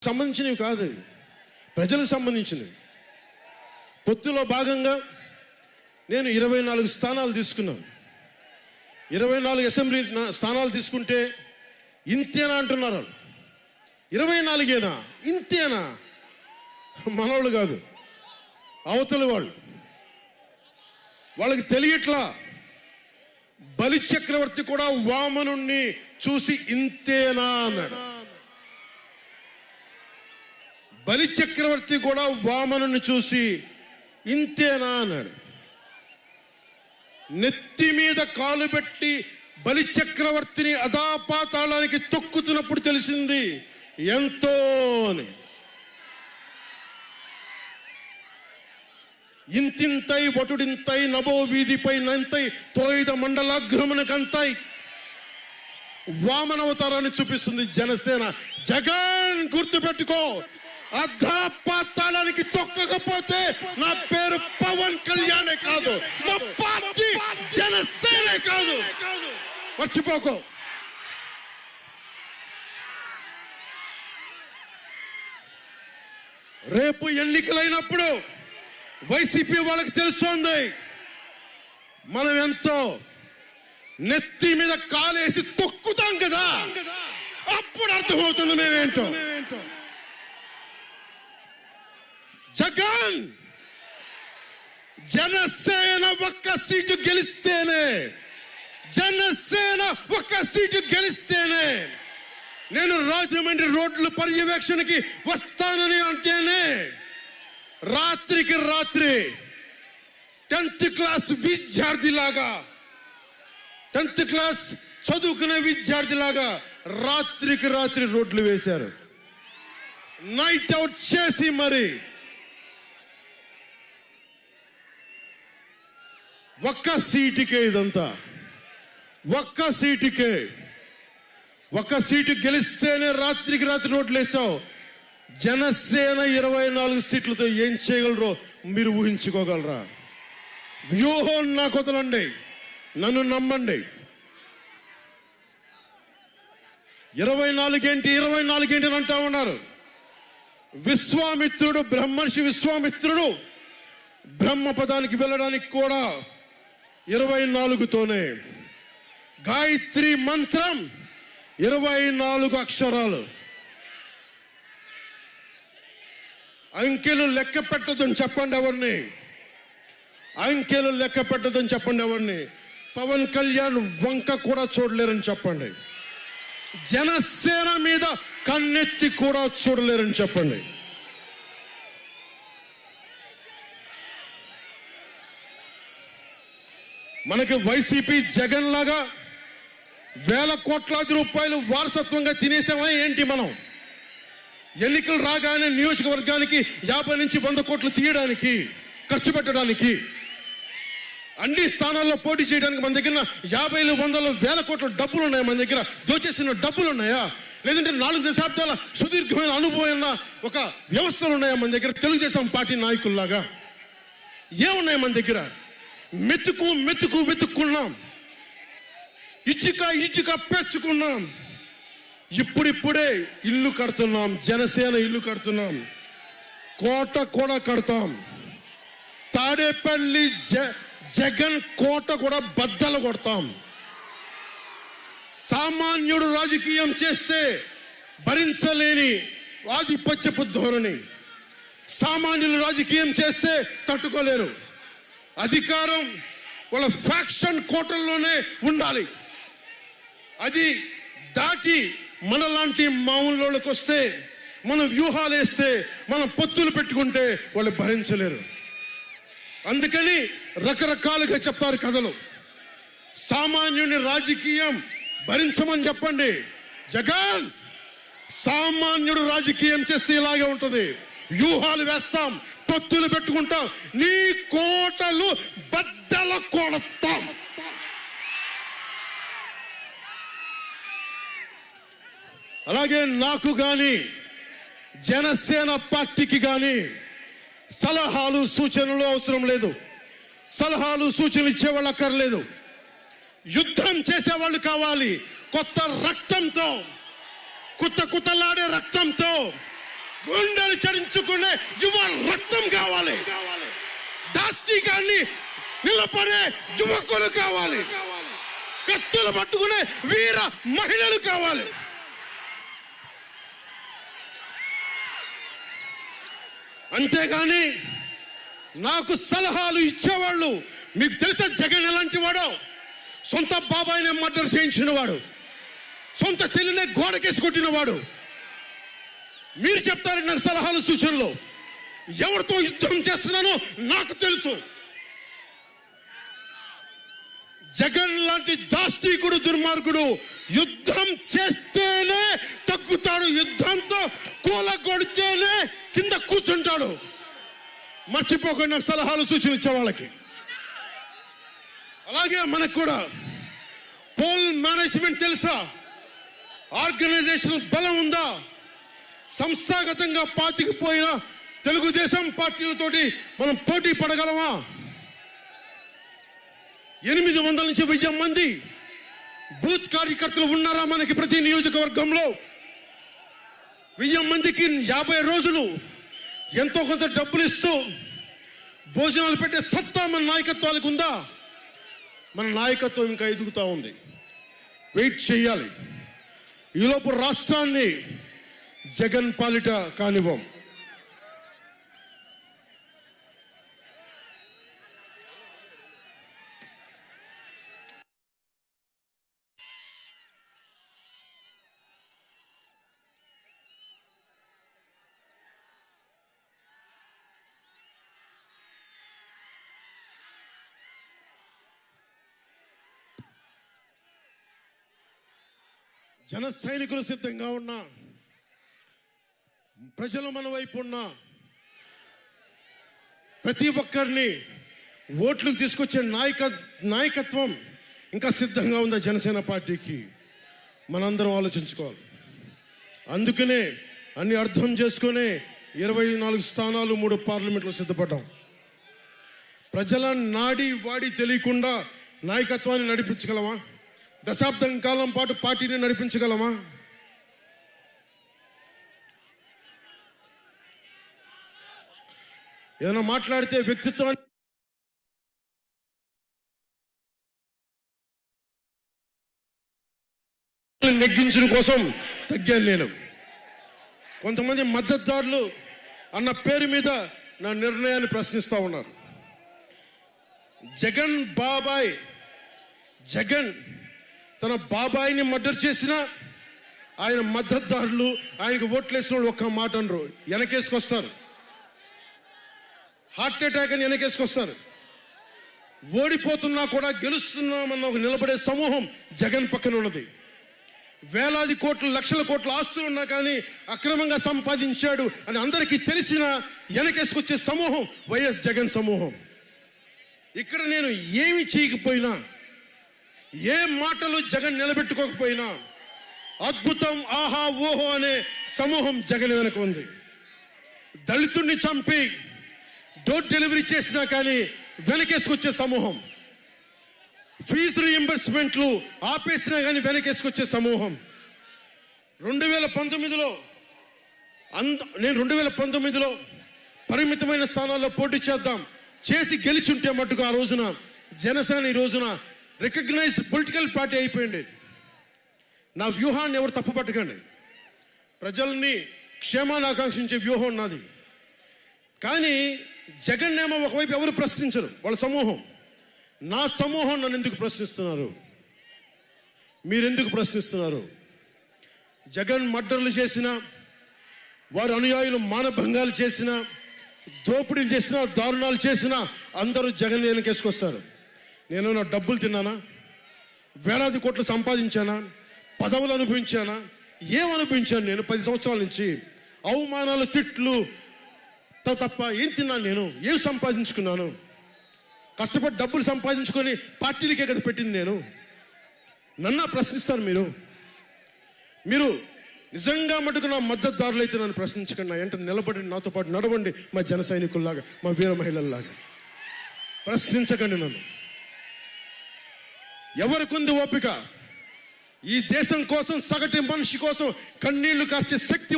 సంబంధించినవి కాదు, ప్రజలకు సంబంధించినవి. పొత్తులో భాగంగా నేను 24 స్థానాలు తీసుకున్నాను. 24 అసెంబ్లీ స్థానాలు తీసుకుంటే ఇంతేనా అంటున్నారు. 24ఏనా, ఇంతేనా? మనవాళ్ళు కాదు, అవతలి వాళ్ళు. వాళ్ళకి తెలియట్లా. బలి చక్రవర్తి కూడా వామనుణ్ణి చూసి ఇంతేనా అన్నాడు. బలి చక్రవర్తి కూడా వామనుని చూసి ఇంతేనా అన్నాడు. నెత్తి మీద కాలు పెట్టి బలి చక్రవర్తిని అధాపాతాళానికి తొక్కుతున్నప్పుడు తెలిసింది ఎంతో అని. ఇంతింతై వటుడింతై నభో వీధిపై నంతై తోయిద మండలాగ్రమునకంతై వామనవతారాన్ని చూపిస్తుంది జనసేన. జగన్ గుర్తుపెట్టుకో, అధాపాతాళానికి తొక్కకపోతే నా పేరు పవన్ కళ్యాణే కాదు, మా పార్టీ జనసేనే కాదు, మర్చిపోకో. రేపు ఎన్నికలైనప్పుడు వైసీపీ వాళ్ళకి తెలుస్తోంది మనం ఎంతో. నెత్తి మీద కాలేసి తొక్కుతాం కదా, అప్పుడు అర్థమవుతుంది మేమేంటో. జగన్ జనసేన ఒక్క సీటు గెలిస్తేనే, జనసేన ఒక్క సీటు గెలిస్తేనే నేను రాజమండ్రి రోడ్ల పర్యవేక్షణకి వస్తానని అంటేనే రాత్రికి రాత్రి 10th క్లాస్ విద్యార్థిలాగా, 10th క్లాస్ చదువుకునే విద్యార్థిలాగా రాత్రికి రాత్రి రోడ్లు వేశారు. నైట్ అవుట్ చేసి మరి ఒక్క సీటుకే ఇదంతా. ఒక్క సీటుకే, ఒక్క సీటు గెలిస్తేనే రాత్రికి రాత్రి రోడ్లు వేసావు. జనసేన 24 సీట్లతో ఏం చేయగలరో మీరు ఊహించుకోగలరా? వ్యూహం నాకు వదలండి, నన్ను నమ్మండి. 24 ఏంటి అని అంటా ఉన్నారు. విశ్వామిత్రుడు, బ్రహ్మర్షి విశ్వామిత్రుడు బ్రహ్మపదానికి వెళ్ళడానికి కూడా 24తోనే. గాయత్రి మంత్రం 24 అక్షరాలు. అంకెలు లెక్క పెట్టదని చెప్పండి ఎవరిని, అంకెలు లెక్క పెట్టదని చెప్పండి ఎవరిని. పవన్ కళ్యాణ్ వంక కూడా చూడలేరని చెప్పండి. జనసేన మీద కన్నెత్తి కూడా చూడలేరని చెప్పండి. మనకి వైసీపీ జగన్ లాగా వేల కోట్లాది రూపాయలు వారసత్వంగా తినేసామా ఏంటి? మనం ఎన్నికలు రాగానే నియోజకవర్గానికి 50 నుంచి 100 కోట్లు తీయడానికి, ఖర్చు పెట్టడానికి, అన్ని స్థానాల్లో పోటీ చేయడానికి మన దగ్గర 50, 100, 1000 కోట్ల డబ్బులు ఉన్నాయా? మన దగ్గర దోచేసిన డబ్బులు ఉన్నాయా? లేదంటే 4 దశాబ్దాల సుదీర్ఘమైన అనుభవం ఉన్న ఒక వ్యవస్థలు ఉన్నాయా మన దగ్గర? తెలుగుదేశం పార్టీ నాయకుల్లాగా ఏమున్నాయి మన దగ్గర? వెతుక్కున్నాం, ఇటుక పేర్చుకున్నాం. ఇప్పుడిప్పుడే ఇల్లు కడుతున్నాం, జనసేన ఇల్లు కడుతున్నాం, కోట కూడా కడతాం. తాడేపల్లి జగన్ కోట కూడా బద్దలు కొడతాం. సామాన్యుడు రాజకీయం చేస్తే భరించలేని ఆధిపత్యపు ధోరణి, సామాన్యులు రాజకీయం చేస్తే తట్టుకోలేరు. అధికారం వాళ్ళ ఫ్యాక్షన్ కోటల్లోనే ఉండాలి. అది దాటి మనలాంటి మామూలులోకి వస్తే, మనం వ్యూహాలు వేస్తే, మనం పొత్తులు పెట్టుకుంటే వాళ్ళు భరించలేరు. అందుకని రకరకాలుగా చెప్తారు కథలు. సామాన్యుని రాజకీయం భరించమని చెప్పండి. జగన్ సామాన్యుడు రాజకీయం చేస్తే ఇలాగే ఉంటుంది. వ్యూహాలు వేస్తాం, పొత్తులు పెట్టుకుంటాం, నీ కోటలు బద్దల కొడతాం. అలాగే నాకు కానీ జనసేన పార్టీకి కానీ సలహాలు సూచనలు అవసరం లేదు. సలహాలు సూచనలు ఇచ్చేవాళ్ళు అక్కర్లేదు. యుద్ధం చేసేవాళ్ళు కావాలి. కొత్త రక్తంతో, కుతకుతలాడే రక్తంతో, గుండెలు చరించుకునే యువ రక్తం కావాలి. దాష్టికాన్ని నిలబడే యువకులు కావాలి. కత్తులు పట్టుకునే వీర మహిళలు కావాలి. అంతేగాని నాకు సలహాలు ఇచ్చేవాళ్ళు, మీకు తెలుసా జగన్ ఎలాంటి వాడు? సొంత బాబాయినే మర్డర్ చేయించిన వాడు, సొంత చెల్లినే గోడకేసి కొట్టిన వాడు. మీరు చెప్తారు నాకు సలహాలు సూచనలు. ఎవరితో యుద్ధం చేస్తున్నానో నాకు తెలుసు. జగన్ లాంటి దాష్టీకుడు, దుర్మార్గుడు యుద్ధం చేస్తేనే తగ్గుతాడు, యుద్ధంతో కూలగొడితేనే కింద కూర్చుంటాడు. మర్చిపోకుండా నాకు సలహాలు సూచనలు ఇచ్చే వాళ్ళకి. అలాగే మనకు కూడా పోల్ మేనేజ్మెంట్ తెలుసా? ఆర్గనైజేషన్ బలం ఉందా? సంస్థాగతంగా పాతికిపోయిన తెలుగుదేశం పార్టీలతోటి మనం పోటీ పడగలమా? 800 నుంచి 1000 మంది బూత్ కార్యకర్తలు ఉన్నారా మనకి ప్రతి నియోజకవర్గంలో? 1000 మందికి 50 రోజులు ఎంతో కొంత డబ్బులు ఇస్తూ భోజనాలు పెట్టే సత్తా మన నాయకత్వాలకు ఉందా? మన నాయకత్వం ఇంకా ఎదుగుతూ ఉంది. వెయిట్ చేయాలి. ఈలోపు రాష్ట్రాన్ని జగన్ పాలిట కానివ్వం. జన సైనికులు సిద్ధంగా ఉన్నా, ప్రజలు మన వైపు ఉన్నా, ప్రతి ఒక్కరిని ఓట్లకు తీసుకొచ్చే నాయకత్వం ఇంకా సిద్ధంగా ఉందా జనసేన పార్టీకి? మనందరం ఆలోచించుకోవాలి. అందుకనే అన్ని అర్థం చేసుకునే 24 స్థానాలు 3 పార్లమెంట్లో సిద్ధపడ్డాం. ప్రజల నాడి వాడి తెలియకుండా నాయకత్వాన్ని నడిపించగలమా? దశాబ్దం కాలం పాటు పార్టీని నడిపించగలమా? ఏదైనా మాట్లాడితే వ్యక్తిత్వాన్ని నెగ్గించడం కోసం తగ్గాను నేను. కొంతమంది మద్దతుదారులు అన్న పేరు మీద నా నిర్ణయాన్ని ప్రశ్నిస్తూ ఉన్నారు. జగన్ తన బాబాయిని మర్డర్ చేసిన ఆయన మద్దతుదారులు, ఆయనకు ఓట్లేసిన వాళ్ళు ఒక్క మాట అనరు, వెనకేసుకొస్తారు. హార్ట్ అటాక్ అని వెనకేసుకొస్తారు. ఓడిపోతున్నా కూడా గెలుస్తున్నామన్న ఒక నిలబడే సమూహం జగన్ పక్కన ఉన్నది. వేలాది కోట్లు, లక్షల కోట్ల ఆస్తులు ఉన్నా కానీ అక్రమంగా సంపాదించాడు అని అందరికీ తెలిసిన వెనకేసుకొచ్చే సమూహం వైఎస్ జగన్ సమూహం. ఇక్కడ నేను ఏమి చేయకపోయినా, ఏ మాటలు జగన్ నిలబెట్టుకోకపోయినా అద్భుతం, ఆహా ఓహో అనే సమూహం జగన్ వెనక ఉంది. దళితుడిని చంపి డోర్ డెలివరీ చేసినా కానీ వెనకేసుకొచ్చే సమూహం, ఫీజు రీయింబర్స్మెంట్లు ఆపేసినా కానీ వెనకేసుకొచ్చే సమూహం. 2019లో నేను 2019లో పరిమితమైన స్థానాల్లో పోటీ చేసి గెలిచుంటే మట్టుకు ఆ రోజున జనసేన ఈ రోజున రికగ్నైజ్డ్ పొలిటికల్ పార్టీ అయిపోయింది. నా వ్యూహాన్ని ఎవరు తప్పు పట్టకండి. ప్రజల్ని క్షేమాన్ని ఆకాంక్షించే వ్యూహం నాది. కానీ జగన్ ఏమో ఒకవైపు ఎవరు ప్రశ్నించరు, వాళ్ళ సమూహం. నా సమూహం నన్ను ఎందుకు ప్రశ్నిస్తున్నారు? మీరెందుకు ప్రశ్నిస్తున్నారు? జగన్ మర్డర్లు చేసిన, వారి అనుయాయులు మానభంగాలు చేసిన, దోపిడీలు చేసిన, దారుణాలు చేసిన అందరూ జగన్ వెనకేసుకొస్తారు. నేను నా డబ్బులు తిన్నానా? వేలాది కోట్లు సంపాదించానా? పదవులు అనుభవించానా? ఏమనుభవించాను నేను 10 సంవత్సరాల నుంచి? అవమానాలు, తిట్లు తప్ప ఏం తిన్నాను నేను? ఏం సంపాదించుకున్నాను? కష్టపడి డబ్బులు సంపాదించుకొని పార్టీలకే కదా పెట్టింది నేను. నన్ను ప్రశ్నిస్తారు మీరు నిజంగా మటుకు నా మద్దతుదారులు అయితే నన్ను ప్రశ్నించకండి. నా వెంట నిలబడి నాతో పాటు నడవండి, మా జన సైనికుల్లాగా, మా వీర మహిళల్లాగా. ప్రశ్నించకండి నన్ను. ఎవరికుంది ఓపిక? ఈ దేశం కోసం, సగటు మనిషి కోసం కన్నీళ్లు కార్చే శక్తి